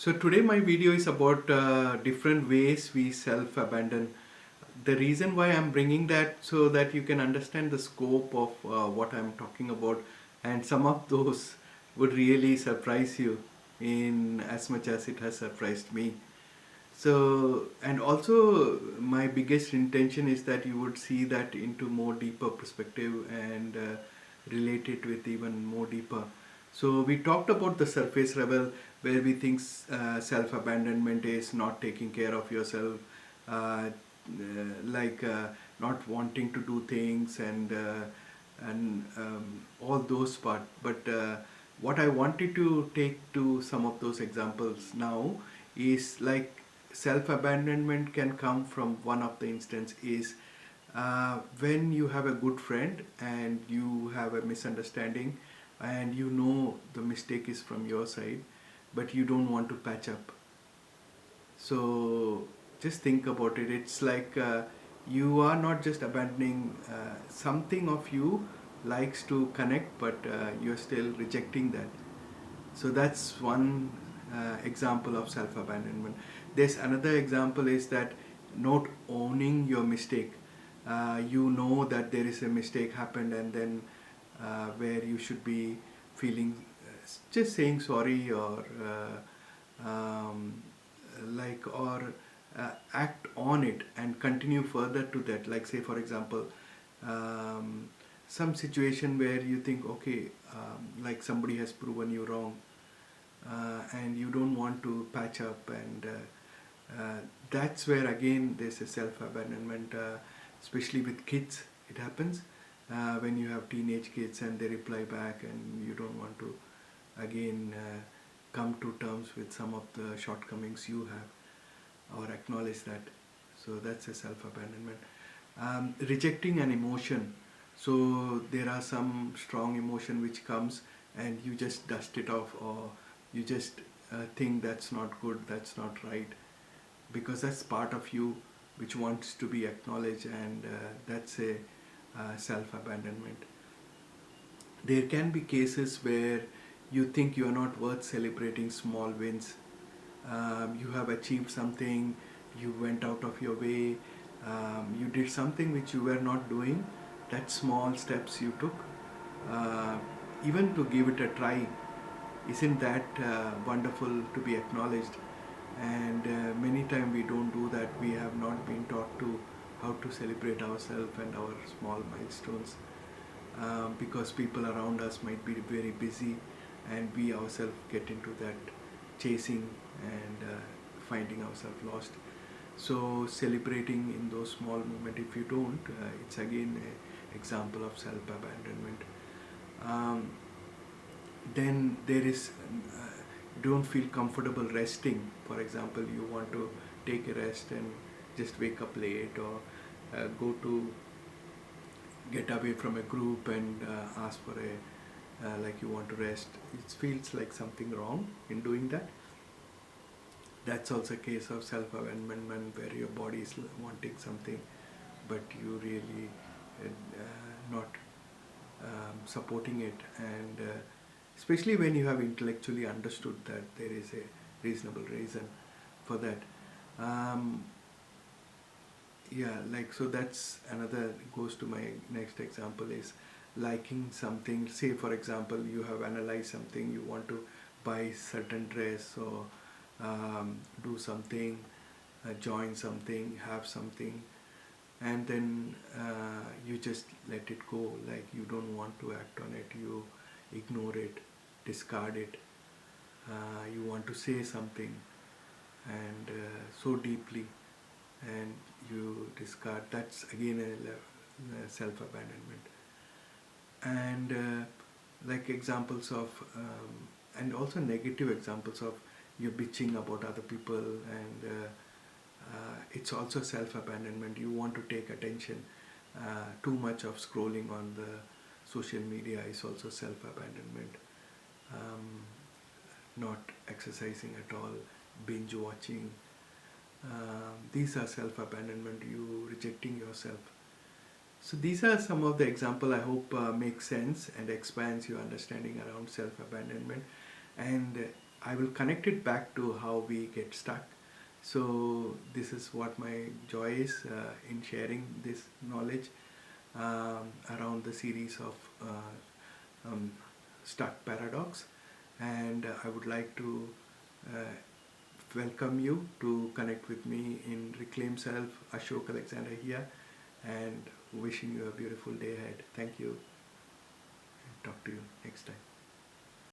So today my video is about different ways we self-abandon. The reason why I'm bringing that so that you can understand the scope of what I'm talking about, and some of those would really surprise you in as much as it has surprised me. So, and also my biggest intention is that you would see that into more deeper perspective and relate it with even more deeper. So we talked about the surface level where we think self-abandonment is not taking care of yourself, uh, like not wanting to do things and all those part. But what I wanted to take to some of those examples now is like self-abandonment can come from one of the instance is when you have a good friend and you have a misunderstanding and you know the mistake is from your side but you don't want to patch up. So just think about it. It's like you are not just abandoning something of you likes to connect, but you're still rejecting that. So that's one example of self-abandonment. There's another example is that not owning your mistake. You know that there is a mistake happened, and then where you should be feeling just saying sorry or or act on it and continue further to that. Like say for example, um, some situation where you think okay, like somebody has proven you wrong, and you don't want to patch up, and that's where again there's a self-abandonment, especially with kids. It happens when you have teenage kids and they reply back and you don't want to again come to terms with some of the shortcomings you have or acknowledge that. So that's a self-abandonment. Rejecting an emotion. So there are some strong emotion which comes and you just dust it off, or you just think that's not good, that's not right, because that's part of you which wants to be acknowledged, and that's a self-abandonment. There can be cases where you think you are not worth celebrating small wins. You have achieved something, you went out of your way, you did something which you were not doing. That small steps you took, uh, even to give it a try, isn't that wonderful to be acknowledged? And many times we don't do that. We have not been taught to how to celebrate ourselves and our small milestones, because people around us might be very busy and we ourselves get into that chasing and finding ourselves lost. So celebrating in those small moments, if you don't, it's again an example of self-abandonment. Um, then there is don't feel comfortable resting. For example, you want to take a rest and just wake up late, or go to get away from a group and ask for a like you want to rest. It feels like something wrong in doing that. That's also a case of self-abandonment where your body is wanting something but you really not supporting it, and especially when you have intellectually understood that there is a reasonable reason for that. um, yeah, like, so that's another, goes to my next example is liking something. Say for example, you have analyzed something, you want to buy certain dress, or do something, join something, have something, and then you just let it go, like you don't want to act on it, you ignore it, discard it. You want to say something, and so deeply, and you discard. That's again a self-abandonment. And like examples of and also negative examples of you bitching about other people, and it's also self-abandonment. You want to take attention. Too much of scrolling on the social media is also self-abandonment. um, Not exercising at all, binge watching, these are self-abandonment, you rejecting yourself. So these are some of the example I hope make sense and expands your understanding around self-abandonment. And I will connect it back to how we get stuck. So this is what my joy is in sharing this knowledge around the series of stuck paradox. And I would like to uh, welcome you to connect with me in Reclaim Self. Ashok Alexander here, and wishing you a beautiful day ahead. Thank you. Talk to you next time.